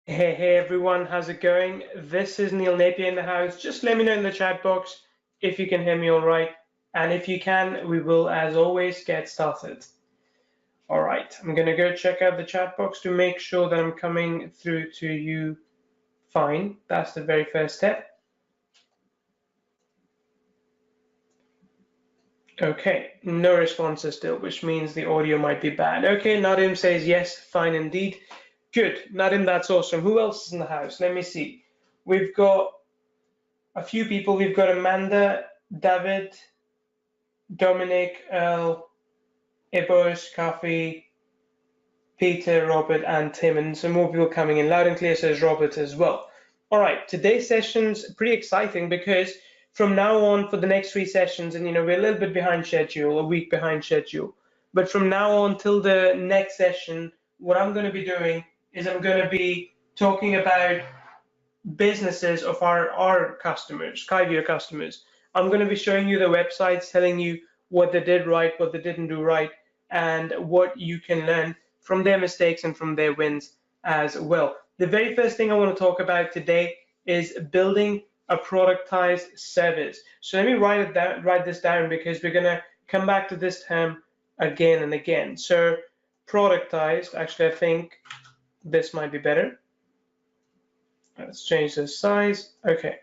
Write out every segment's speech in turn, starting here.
Hey everyone, how's it going? This is Neil Napier in the house. Just let me know in the chat box if you can hear me all right. And if you can, we will, as always, get started. All right, I'm gonna go check out the chat box to make sure that I'm coming through to you fine. That's the very first step. Okay, no responses still, which means the audio might be bad. Okay, Nadim says yes, fine indeed. Good, Nadim, that's awesome. Who else is in the house? Let me see. We've got a few people. We've got Amanda, David, Dominic, Earl, Ibos, Kafi, Peter, Robert, and Tim, and some more people coming in. Loud and clear says Robert as well. All right, today's session's pretty exciting because from now on for the next 3 sessions, and we're a little bit behind schedule, a week behind schedule, but from now on till the next session, what I'm going to be doing is I'm going to be talking about businesses of our customers, Kyvio customers. I'm going to be showing you the websites, telling you what they did right, what they didn't do right, and what you can learn from their mistakes and from their wins as well. The very first thing I want to talk about today is building a productized service. So let me write this down because we're going to come back to this term again and again. So productized, actually I think this might be better. Let's change the size. Okay.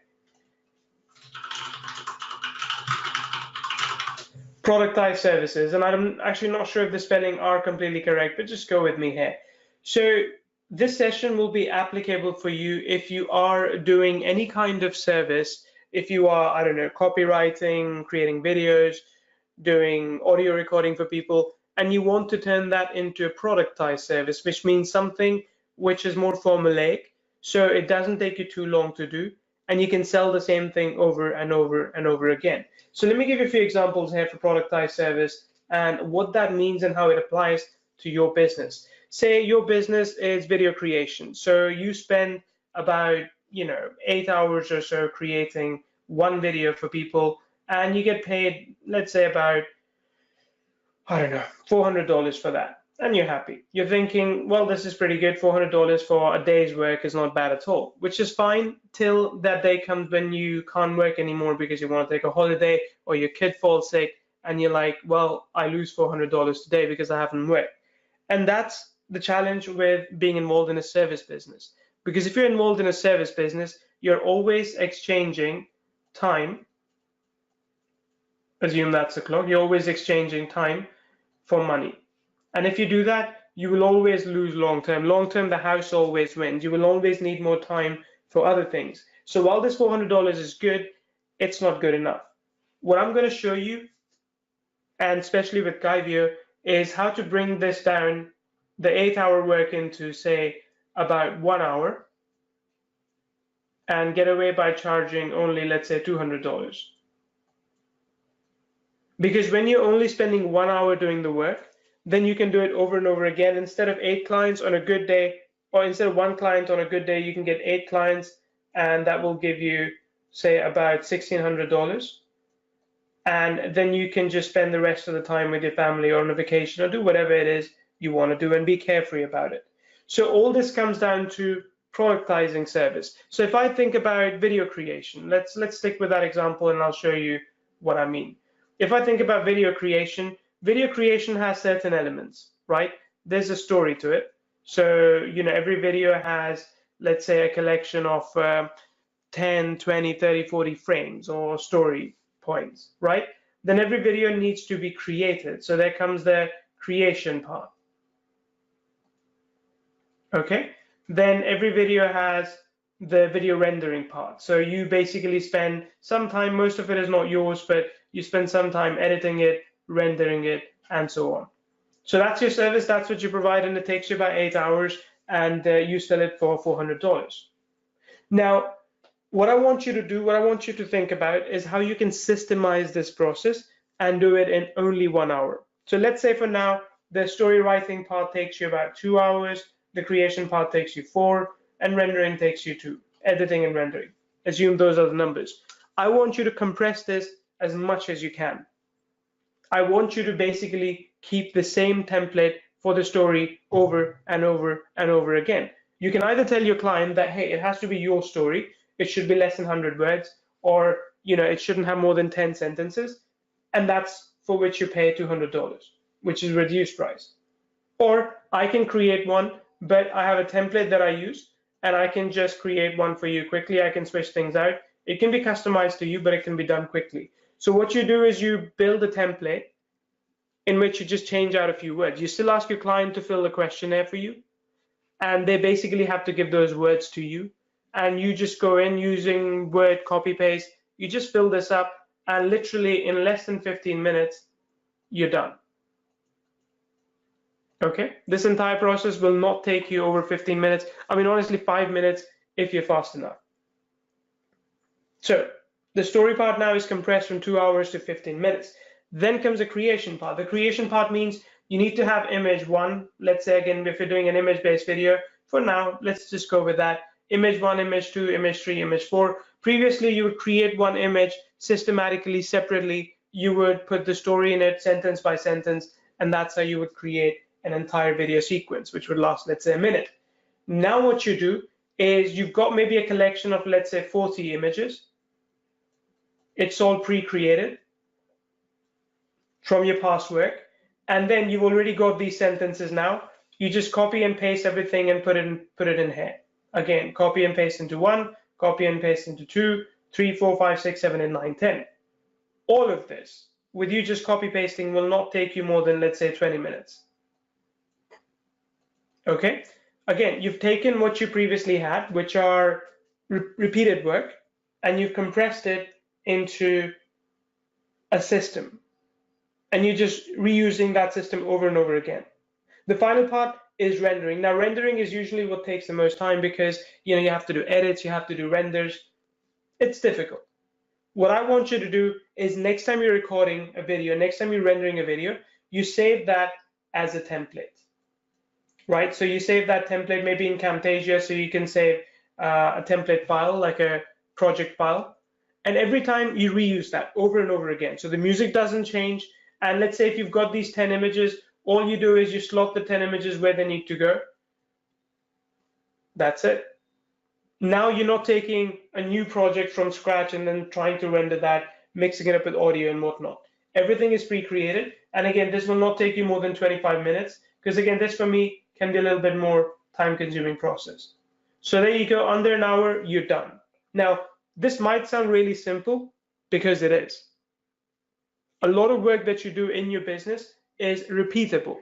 Productized services, and I'm actually not sure if the spelling are completely correct, but just go with me here. So this session will be applicable for you if you are doing any kind of service, if you are, I don't know, copywriting, creating videos, doing audio recording for people, and you want to turn that into a productized service, which means something which is more formulaic, so it doesn't take you too long to do, and you can sell the same thing over and over and over again. So let me give you a few examples here for productized service and what that means and how it applies to your business. Say your business is video creation. So you spend about 8 hours or so creating one video for people, and you get paid, let's say about, I don't know, $400 for that. And you're happy. You're thinking, well, this is pretty good. $400 for a day's work is not bad at all, which is fine till that day comes when you can't work anymore because you want to take a holiday or your kid falls sick and you're like, well, I lose $400 today because I haven't worked. And that's the challenge with being involved in a service business. Because if you're involved in a service business, you're always exchanging time. Assume that's the clock. You're always exchanging time for money. And if you do that, you will always lose long term. Long term, the house always wins. You will always need more time for other things. So while this $400 is good, it's not good enough. What I'm going to show you, and especially with Kyvio, is how to bring this down, the 8-hour work, into, say, about 1 hour, and get away by charging only, let's say, $200. Because when you're only spending 1 hour doing the work, then you can do it over and over again. Instead of 8 clients on a good day, or instead of 1 client on a good day, you can get 8 clients, and that will give you, say, about $1,600. And then you can just spend the rest of the time with your family or on a vacation or do whatever it is you want to do and be carefree about it. So all this comes down to productizing service. So if I think about video creation, let's stick with that example and I'll show you what I mean. If I think about video creation has certain elements, right? There's a story to it. So, every video has, let's say, a collection of 10, 20, 30, 40 frames or story points, right? Then every video needs to be created. So there comes the creation part. Okay? Then every video has the video rendering part. So you basically spend some time, most of it is not yours, but you spend some time editing it, rendering it, and so on. So that's your service, that's what you provide, and it takes you about 8 hours, and you sell it for $400. Now, what I want you to do, what I want you to think about is how you can systemize this process and do it in only 1 hour. So let's say for now, the story writing part takes you about 2 hours, the creation part takes you 4, and rendering takes you 2, editing and rendering. Assume those are the numbers. I want you to compress this as much as you can. I want you to basically keep the same template for the story over and over and over again. You can either tell your client that, hey, it has to be your story, it should be less than 100 words, or it shouldn't have more than 10 sentences, and that's for which you pay $200, which is reduced price. Or I can create one, but I have a template that I use, and I can just create one for you quickly. I can switch things out. It can be customized to you, but it can be done quickly. So what you do is you build a template in which you just change out a few words. You still ask your client to fill the questionnaire for you, and they basically have to give those words to you. And you just go in using Word, copy paste. You just fill this up, and literally in less than 15 minutes, you're done. Okay, this entire process will not take you over 15 minutes. I mean, honestly, 5 minutes if you're fast enough. So the story part now is compressed from 2 hours to 15 minutes. Then comes the creation part. The creation part means you need to have image one. Let's say, again, if you're doing an image-based video, for now, let's just go with that. Image one, image two, image three, image four. Previously, you would create one image systematically, separately. You would put the story in it sentence by sentence, and that's how you would create an entire video sequence, which would last, let's say, a minute. Now what you do is you've got maybe a collection of, let's say, 40 images. It's all pre-created from your past work, and then you've already got these sentences now. You just copy and paste everything and put it in here. Again, copy and paste into 1, copy and paste into 2, 3, 4, 5, 6, 7, and 9, 10. All of this, with you just copy pasting, will not take you more than, let's say, 20 minutes. Okay, again, you've taken what you previously had, which are repeated work, and you've compressed it into a system, and you're just reusing that system over and over again. The final part is rendering. Now, rendering is usually what takes the most time because you have to do edits, you have to do renders. It's difficult. What I want you to do is next time you're recording a video, next time you're rendering a video, you save that as a template. Right, so you save that template maybe in Camtasia, so you can save a template file, like a project file, and every time you reuse that over and over again. So the music doesn't change, and let's say if you've got these 10 images, all you do is you slot the 10 images where they need to go. That's it. Now you're not taking a new project from scratch and then trying to render that, mixing it up with audio and whatnot. Everything is pre-created, and again, this will not take you more than 25 minutes, because again, this for me can be a little bit more time-consuming process. So there you go, under an hour, you're done. Now, this might sound really simple, because it is. A lot of work that you do in your business is repeatable.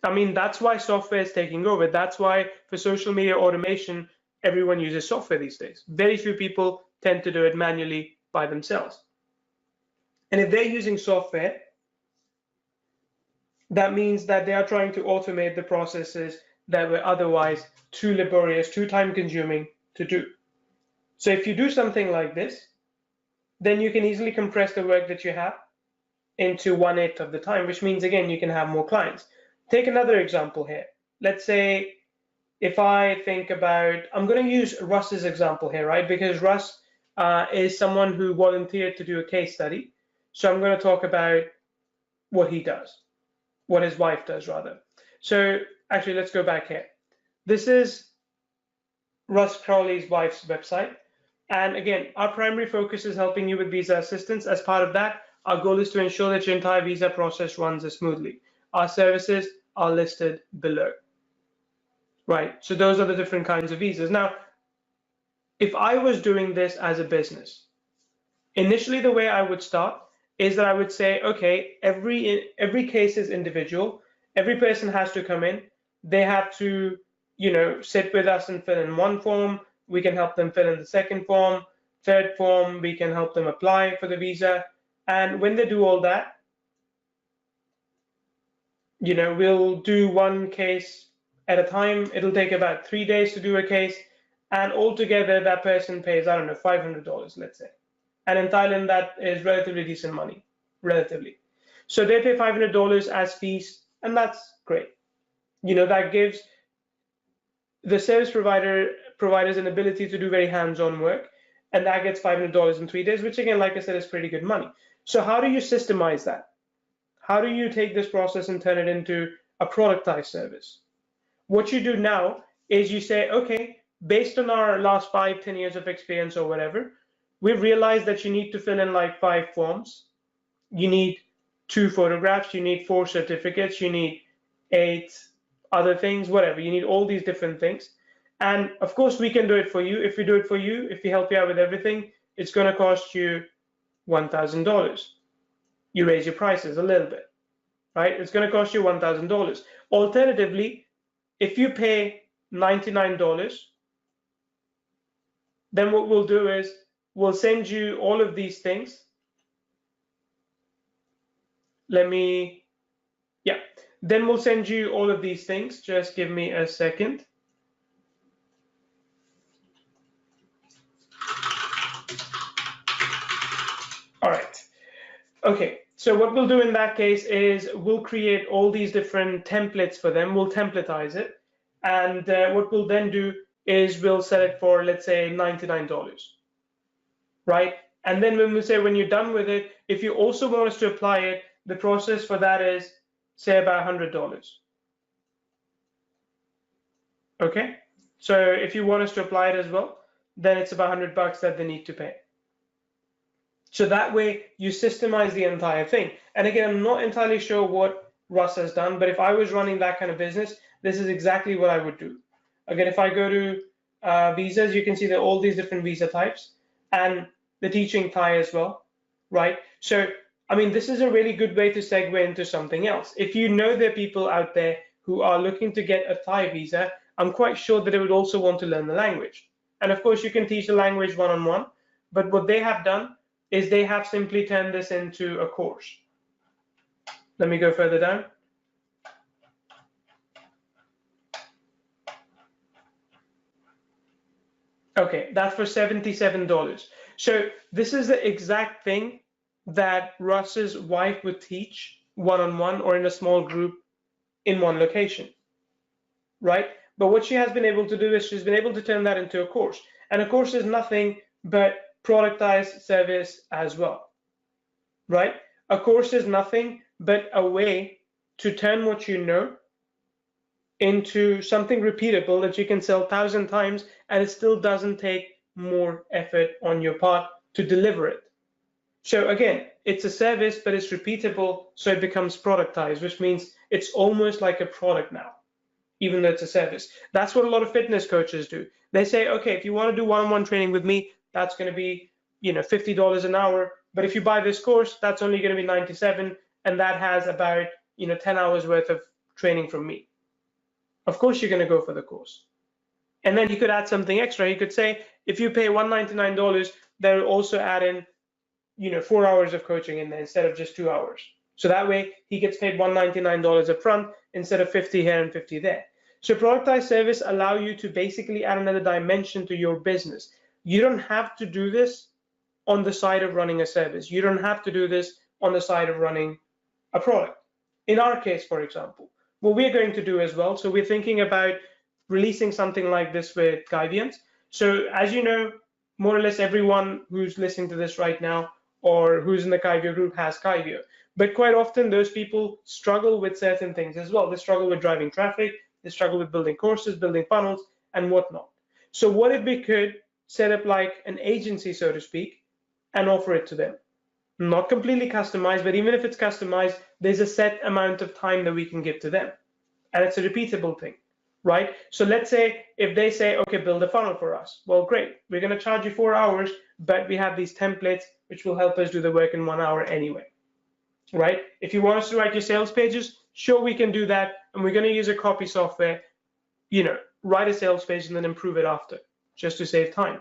I mean, that's why software is taking over. That's why for social media automation, everyone uses software these days. Very few people tend to do it manually by themselves. And if they're using software, that means that they are trying to automate the processes that were otherwise too laborious, too time-consuming to do. So if you do something like this, then you can easily compress the work that you have into 1/8 of the time, which means, again, you can have more clients. Take another example here. Let's say if I think about, I'm going to use Russ's example here, right? Because Russ is someone who volunteered to do a case study. So I'm going to talk about what he does. What his wife does, rather. So actually, let's go back here. This is Russ Crowley's wife's website. And again, our primary focus is helping you with visa assistance. As part of that, our goal is to ensure that your entire visa process runs smoothly. Our services are listed below. Right, so those are the different kinds of visas. Now, if I was doing this as a business, initially the way I would start is that I would say, okay, every case is individual. Every person has to come in. They have to, sit with us and fill in one form. We can help them fill in the second form. Third form, we can help them apply for the visa. And when they do all that, we'll do one case at a time. It'll take about 3 days to do a case. And altogether, that person pays, I don't know, $500, let's say. And in Thailand, that is relatively decent money, relatively. So they pay $500 as fees, and that's great. That gives the service providers an ability to do very hands-on work, and that gets $500 in 3 days, which again, like I said, is pretty good money. So how do you systemize that? How do you take this process and turn it into a productized service? What you do now is you say, okay, based on our last 5-10 years of experience or whatever, we've realized that you need to fill in like 5 forms. You need 2 photographs, you need 4 certificates, you need 8 other things, whatever. You need all these different things. And of course, we can do it for you. If we do it for you, if we help you out with everything, it's going to cost you $1,000. You raise your prices a little bit, right? It's going to cost you $1,000. Alternatively, if you pay $99, then what we'll do is we'll send you all of these things. Then we'll send you all of these things. Just give me a second. All right. Okay. So what we'll do in that case is we'll create all these different templates for them. We'll templatize it. And what we'll then do is we'll sell it for, let's say, $99, right? And then when we say, when you're done with it, if you also want us to apply it, the process for that is, say, about $100. Okay? So if you want us to apply it as well, then it's about $100 that they need to pay. So that way you systemize the entire thing. And again, I'm not entirely sure what Russ has done, but if I was running that kind of business, this is exactly what I would do. Again, if I go to visas, you can see that all these different visa types and the teaching Thai as well, right? So, I mean, this is a really good way to segue into something else. If you know there are people out there who are looking to get a Thai visa, I'm quite sure that they would also want to learn the language. And of course, you can teach the language one-on-one, but what they have done is they have simply turned this into a course. Let me go further down. Okay, that's for $77. So this is the exact thing that Russ's wife would teach one-on-one or in a small group in one location, right? But what she has been able to do is she's been able to turn that into a course. And a course is nothing but productized service as well, right? A course is nothing but a way to turn what you know into something repeatable that you can sell 1,000 times, and it still doesn't take more effort on your part to deliver it. So again, it's a service, but it's repeatable, so it becomes productized, which means it's almost like a product now, even though it's a service. That's what a lot of fitness coaches do. They say, okay, if you want to do one-on-one training with me, that's going to be, $50 an hour. But if you buy this course, that's only going to be $97, and that has about, 10 hours worth of training from me. Of course, you're going to go for the course. And then you could add something extra. You could say, if you pay $199, they'll also add in, 4 hours of coaching in there instead of just 2 hours. So that way he gets paid $199 up front instead of 50 here and 50 there. So productized service allow you to basically add another dimension to your business. You don't have to do this on the side of running a service. You don't have to do this on the side of running a product. In our case, for example, what we're going to do as well, so we're thinking about releasing something like this with Kyvians. So as you know, more or less everyone who's listening to this right now or who's in the Kyvio group has Kyvio. But quite often those people struggle with certain things as well. They struggle with driving traffic, they struggle with building courses, building funnels, and whatnot. So what if we could set up like an agency, so to speak, and offer it to them? Not completely customized, but even if it's customized, there's a set amount of time that we can give to them. And it's a repeatable thing, right? So let's say if they say, okay, build a funnel for us. Well, great. We're going to charge you 4 hours, but we have these templates which will help us do the work in 1 hour anyway, right? If you want us to write your sales pages, sure, we can do that. And we're going to use a copy software, write a sales page and then improve it after, just to save time.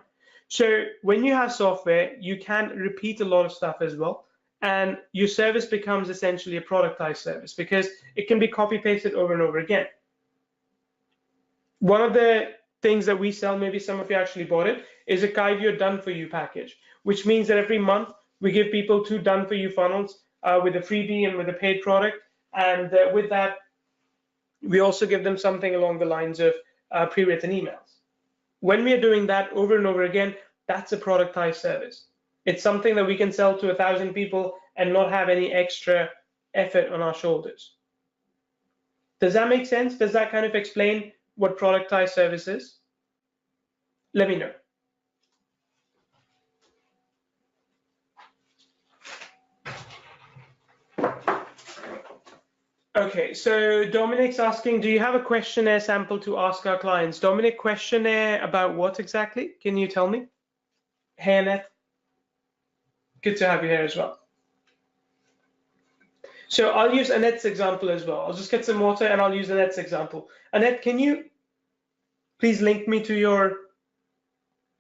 So when you have software, you can repeat a lot of stuff as well. And your service becomes essentially a productized service because it can be copy pasted over and over again. One of the things that we sell, maybe some of you actually bought it, is a Kyvio done for you package, which means that every month we give people 2 done for you funnels with a freebie and with a paid product. And with that, we also give them something along the lines of pre-written emails. When we are doing that over and over again, that's a productized service. It's something that we can sell to 1,000 people and not have any extra effort on our shoulders. Does that make sense? Does that kind of explain what productized service is? Let me know. Okay, so Dominic's asking, do you have a questionnaire sample to ask our clients? Dominic, questionnaire about what exactly? Can you tell me? Hey, Annette. Good to have you here as well. So I'll use Annette's example as well. I'll just get some water and I'll use Annette's example. Annette, can you please link me to your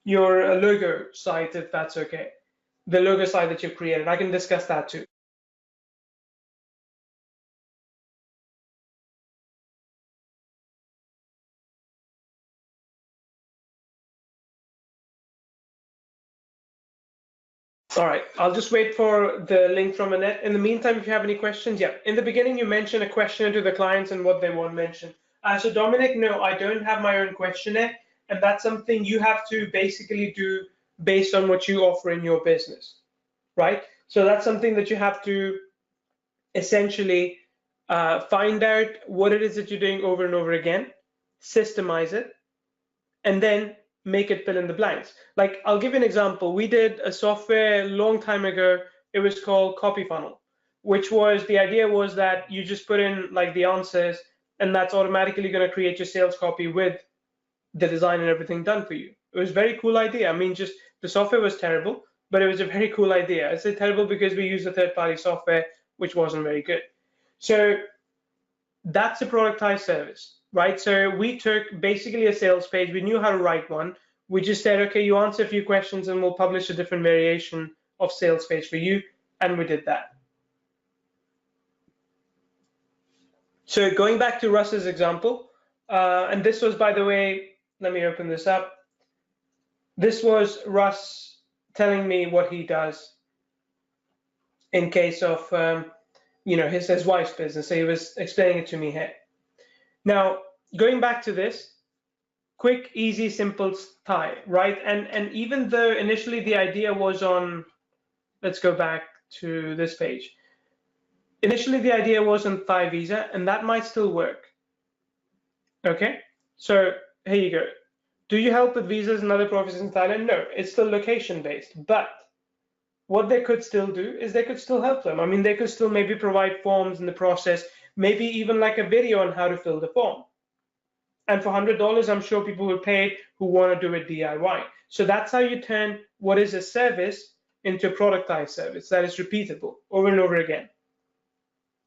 logo site, if that's okay? The logo site that you've created. I can discuss that too. All right, I'll just wait for the link from Annette. In the meantime, if you have any questions, yeah. In the beginning, you mentioned a questionnaire to the clients and what they want mentioned. So Dominic, no, I don't have my own questionnaire, and that's something you have to basically do based on what you offer in your business, right? So that's something that you have to essentially find out what it is that you're doing over and over again, systemize it, and then make it fill in the blanks. Like, I'll give you an example. We did a software a long time ago. It was called Copy Funnel, which was, the idea was that you just put in like the answers and that's automatically going to create your sales copy with the design and everything done for you. It was a very cool idea. I mean, just the software was terrible, but it was a very cool idea. I say terrible because we used a third-party software, which wasn't very good. So that's a productized service, right? So we took basically a sales page. We knew how to write one. We just said, okay, you answer a few questions and we'll publish a different variation of sales page for you. And we did that. So going back to Russ's example, and this was, by the way, let me open this up. This was Russ telling me what he does in case of his wife's business. So he was explaining it to me here. Now, going back to this, quick, easy, simple tie, right? And even though initially the idea was on, let's go back to this page. Initially the idea was on Thai visa, and that might still work. Okay, so here you go. Do you help with visas and other provinces in Thailand? No, it's still location based, but what they could still do is they could still help them. I mean, they could still maybe provide forms in the process, maybe even like a video on how to fill the form. And for $100, I'm sure people will pay who want to do it DIY. So that's how you turn what is a service into a productized service that is repeatable over and over again.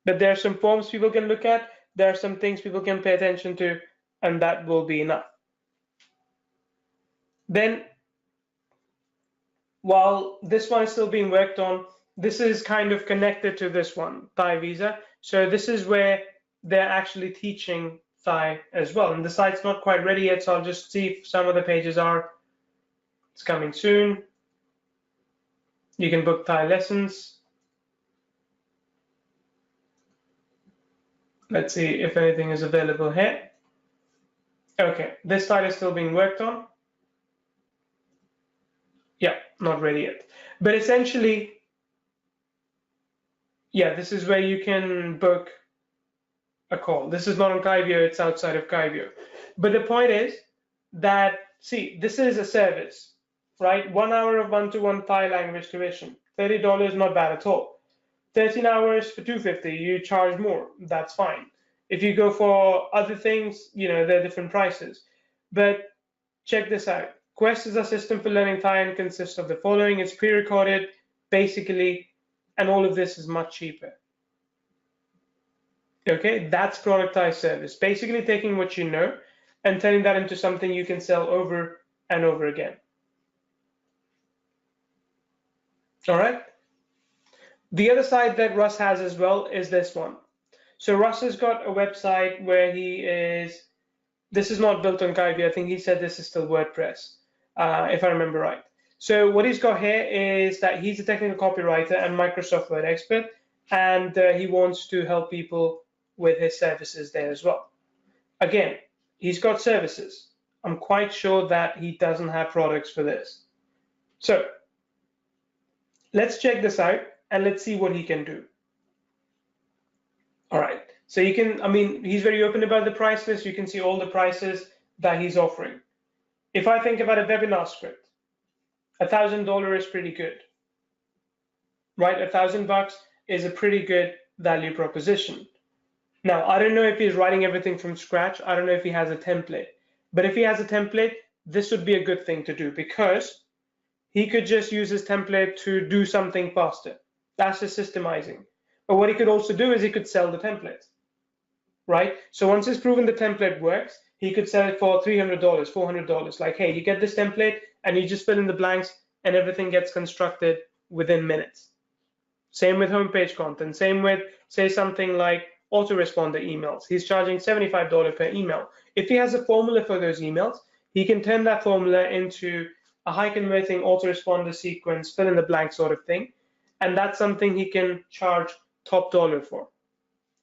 But there are some forms people can look at, there are some things people can pay attention to, and that will be enough. Then, while this one is still being worked on, this is kind of connected to this one, Thai visa. So this is where they're actually teaching Thai as well. And the site's not quite ready yet, so I'll just see if some of the pages are. It's coming soon. You can book Thai lessons. Let's see if anything is available here. Okay, this site is still being worked on. Yeah, not ready yet. But essentially, yeah, this is where you can book a call. This is not on Kyvio, it's outside of Kyvio. But the point is that, see, this is a service, right? 1 hour of one-to-one Thai language tuition. $30, not bad at all. 13 hours for $250, you charge more, that's fine. If you go for other things, there are different prices. But check this out. Quest is a system for learning Thai and consists of the following. It's pre-recorded, basically, and all of this is much cheaper. Okay, that's productized service. Basically taking what you know and turning that into something you can sell over and over again. All right. The other side that Russ has as well is this one. So Russ has got a website where this is not built on Kyvio. I think he said this is still WordPress, if I remember right. So what he's got here is that he's a technical copywriter and Microsoft Word expert, and he wants to help people with his services there as well. Again, he's got services. I'm quite sure that he doesn't have products for this. So let's check this out and let's see what he can do. All right, So you can, I mean, he's very open about the price list. You can see all the prices that he's offering. If I think about a webinar script, $1,000 is pretty good, right? $1,000 is a pretty good value proposition. Now, I don't know if he's writing everything from scratch. I don't know if he has a template. But if he has a template, this would be a good thing to do because he could just use his template to do something faster. That's just systemizing. But what he could also do is he could sell the template, right? So once he's proven the template works, he could sell it for $300, $400. Like, hey, you get this template and you just fill in the blanks and everything gets constructed within minutes. Same with homepage content. Same with, say, something like autoresponder emails. He's charging $75 per email. If he has a formula for those emails, he can turn that formula into a high converting autoresponder sequence, fill in the blank sort of thing. And that's something he can charge top dollar for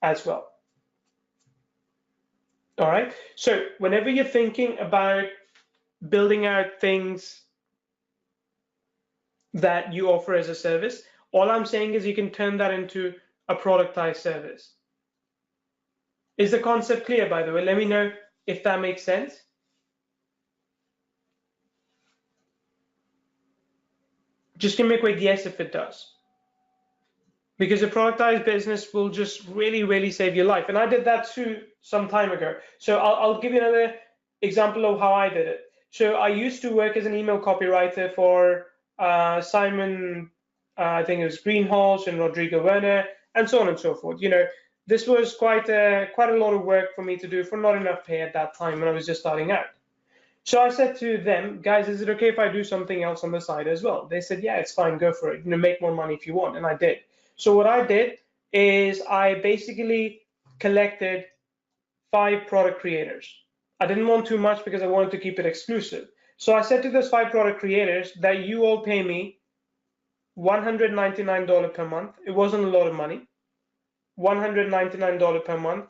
as well. All right. So whenever you're thinking about building out things that you offer as a service, all I'm saying is you can turn that into a productized service. Is the concept clear, by the way? Let me know if that makes sense. Just give me a quick yes if it does. Because a productized business will just really, really save your life. And I did that too some time ago. So I'll give you another example of how I did it. So I used to work as an email copywriter for Simon, I think it was Greenhalgh and Rodrigo Werner, and so on and so forth. You know, this was quite a lot of work for me to do for not enough pay at that time when I was just starting out. So I said to them, guys, is it okay if I do something else on the side as well? They said, yeah, it's fine, go for it. You know, make more money if you want. And I did. So what I did is I basically collected 5 product creators. I didn't want too much because I wanted to keep it exclusive. So I said to those 5 product creators that you all pay me $199 per month. It wasn't a lot of money. $199 per month.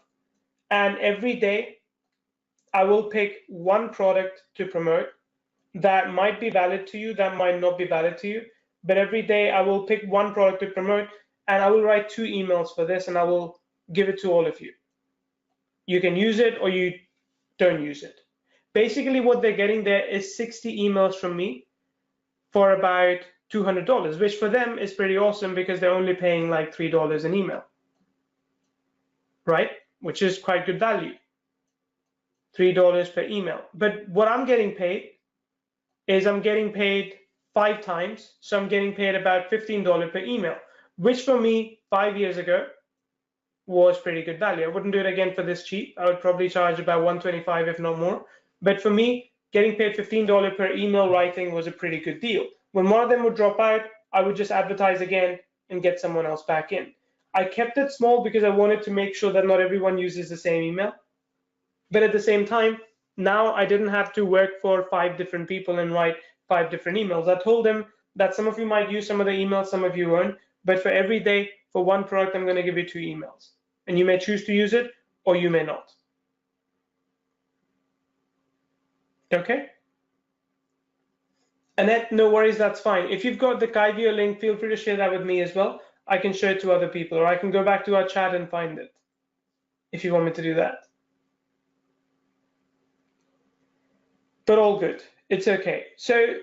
And every day I will pick one product to promote that might be valid to you, that might not be valid to you. But every day I will pick one product to promote and I will write 2 emails for this and I will give it to all of you. You can use it or you don't use it. Basically what they're getting there is 60 emails from me for about $200, which for them is pretty awesome because they're only paying like $3 an email, right? Which is quite good value, $3 per email. But what I'm getting paid is I'm getting paid 5 times. So I'm getting paid about $15 per email, which for me 5 years ago was pretty good value. I wouldn't do it again for this cheap. I would probably charge about $125 if not more. But for me, getting paid $15 per email writing was a pretty good deal. When one of them would drop out, I would just advertise again and get someone else back in. I kept it small because I wanted to make sure that not everyone uses the same email. But at the same time, now I didn't have to work for 5 different people and write 5 different emails. I told them that some of you might use some of the emails, some of you won't. But for every day, for one product, I'm going to give you 2 emails. And you may choose to use it or you may not. Okay? Annette, no worries, that's fine. If you've got the Kyvio link, feel free to share that with me as well. I can show it to other people, or I can go back to our chat and find it if you want me to do that. But all good, it's okay. So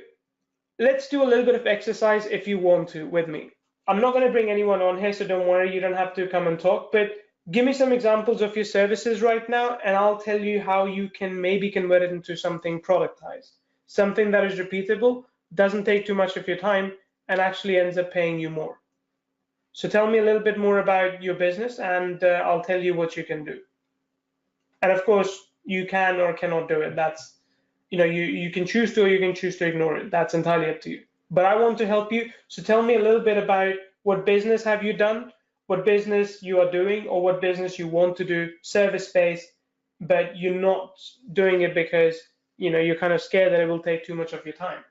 let's do a little bit of exercise if you want to with me. I'm not going to bring anyone on here, so don't worry, you don't have to come and talk, but give me some examples of your services right now, and I'll tell you how you can maybe convert it into something productized, something that is repeatable, doesn't take too much of your time, and actually ends up paying you more. So tell me a little bit more about your business, and I'll tell you what you can do. And of course, you can or cannot do it. That's, you know, you can choose to or you can choose to ignore it. That's entirely up to you. But I want to help you. So tell me a little bit about what business have you done, what business you are doing, or what business you want to do, service-based, but you're not doing it because, you know, you're kind of scared that it will take too much of your time.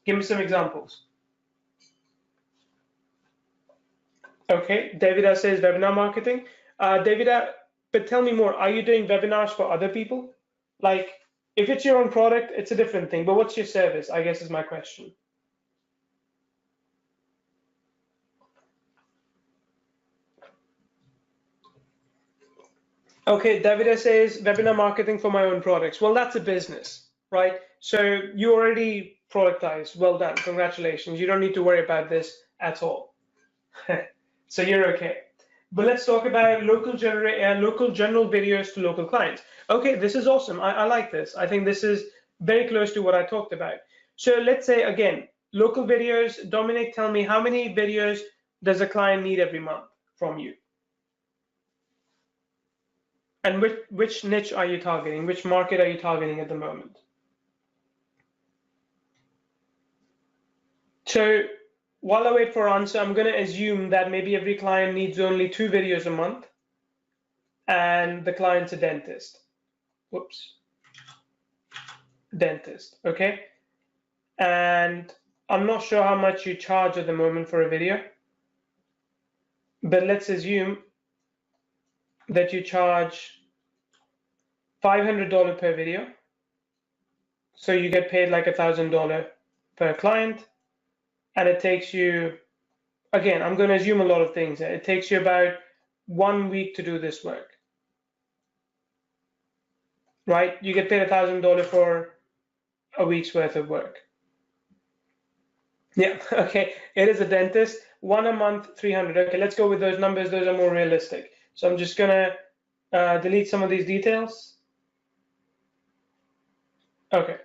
Give me some examples. Okay, Davida says webinar marketing. Davida, but tell me more. Are you doing webinars for other people? Like, if it's your own product, it's a different thing. But what's your service, I guess, is my question. Okay, Davide says webinar marketing for my own products. Well, that's a business, right? So you already productized. Well done. Congratulations. You don't need to worry about this at all. So you're okay. But let's talk about local general videos to local clients. Okay, this is awesome. I like this. I think this is very close to what I talked about. So let's say again, local videos. Dominic, tell me how many videos does a client need every month from you? And which niche are you targeting? Which market are you targeting at the moment? So while I wait for answer, I'm going to assume that maybe every client needs only 2 videos a month and the client's a dentist. Whoops. Dentist, okay? And I'm not sure how much you charge at the moment for a video, but let's assume that you charge $500 per video. So you get paid like $1,000 per client, and it takes you, again, I'm going to assume a lot of things. It takes you about 1 week to do this work, right? You get paid $1,000 for a week's worth of work. Yeah, okay, it is a dentist. 1 a month, 300. Okay, let's go with those numbers. Those are more realistic. So I'm just gonna delete some of these details. Okay.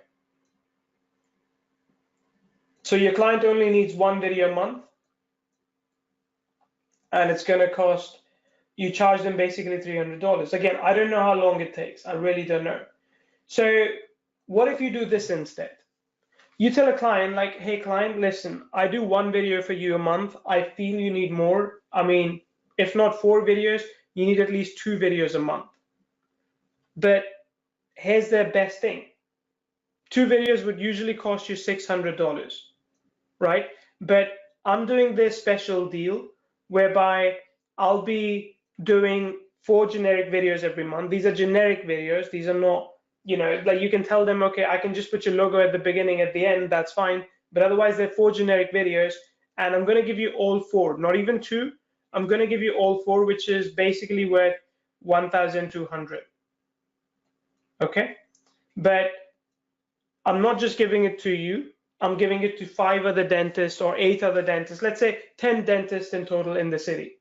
So your client only needs 1 video a month, and it's gonna cost, you charge them basically $300. Again, I don't know how long it takes. I really don't know. So what if you do this instead? You tell a client like, hey client, listen, I do 1 video for you a month. I feel you need more. I mean, if not 4 videos, you need at least 2 videos a month. But here's the best thing. 2 videos would usually cost you $600, right? But I'm doing this special deal whereby I'll be doing 4 generic videos every month. These are generic videos. These are not, you know, like you can tell them, okay, I can just put your logo at the beginning, at the end, that's fine. But otherwise, they're 4 generic videos, and I'm going to give you all 4, not even 2. I'm going to give you all 4, which is basically worth 1,200. Okay, but I'm not just giving it to you. I'm giving it to 5 other dentists or 8 other dentists. Let's say 10 dentists in total in the city.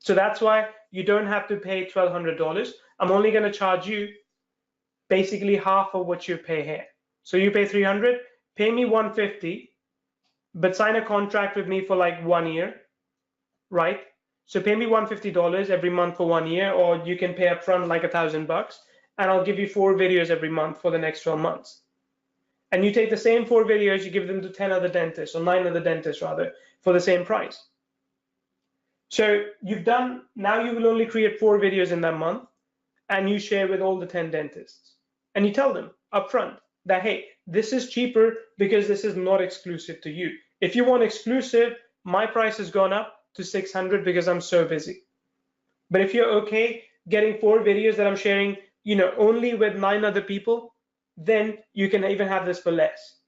So that's why you don't have to pay $1,200. I'm only going to charge you basically half of what you pay here. So you pay 300, pay me 150, but sign a contract with me for like 1 year, right? So pay me $150 every month for 1 year, or you can pay upfront like $1,000, and I'll give you 4 videos every month for the next 12 months. And you take the same 4 videos, you give them to 10 other dentists, or 9 other dentists rather, for the same price. So you've done, now you will only create 4 videos in that month, and you share with all the 10 dentists. And you tell them upfront that, hey, this is cheaper because this is not exclusive to you. If you want exclusive, my price has gone up to 600 because I'm so busy. But if you're okay getting 4 videos that I'm sharing, you know, only with 9 other people, then you can even have this for less.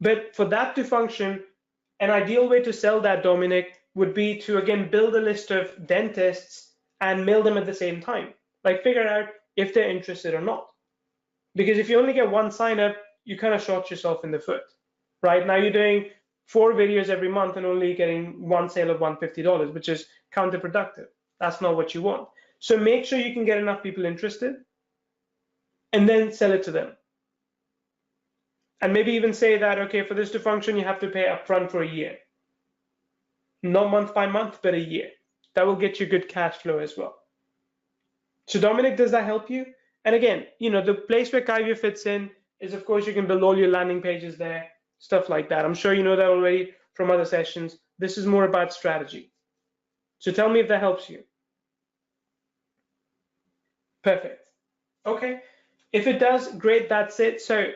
But for that to function, an ideal way to sell that, Dominic, would be to, again, build a list of dentists and mail them at the same time. Like, figure out if they're interested or not. Because if you only get 1 sign up, you kind of shot yourself in the foot, right? Now you're doing 4 videos every month and only getting 1 sale of $150, which is counterproductive. That's not what you want. So make sure you can get enough people interested and then sell it to them. And maybe even say that, okay, for this to function, you have to pay upfront for a year. Not month by month, but a year. That will get you good cash flow as well. So Dominic, does that help you? And again, you know, the place where Kyvio fits in is, of course, you can build all your landing pages there, stuff like that. I'm sure you know that already from other sessions. This is more about strategy. So tell me if that helps you. Perfect. Okay. If it does, great, that's it. So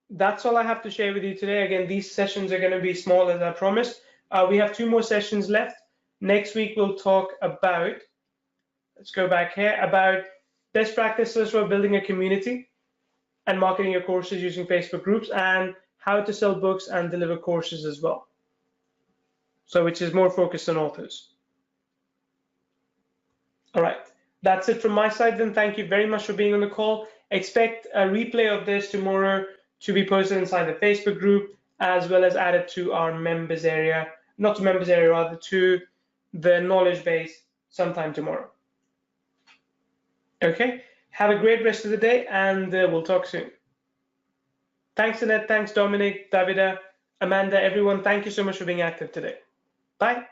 that's all I have to share with you today. Again, these sessions are going to be small as I promised. We have 2 more sessions left. Next week, we'll talk about, let's go back here, about best practices for building a community and marketing your courses using Facebook groups, and how to sell books and deliver courses as well. So which is more focused on authors. All right. That's it from my side then. Thank you very much for being on the call. Expect a replay of this tomorrow to be posted inside the Facebook group, as well as added to our members area, not to members area, rather to the knowledge base sometime tomorrow. Okay, have a great rest of the day, and we'll talk soon. Thanks, Annette. Thanks, Dominic, Davida, Amanda, everyone. Thank you so much for being active today. Bye.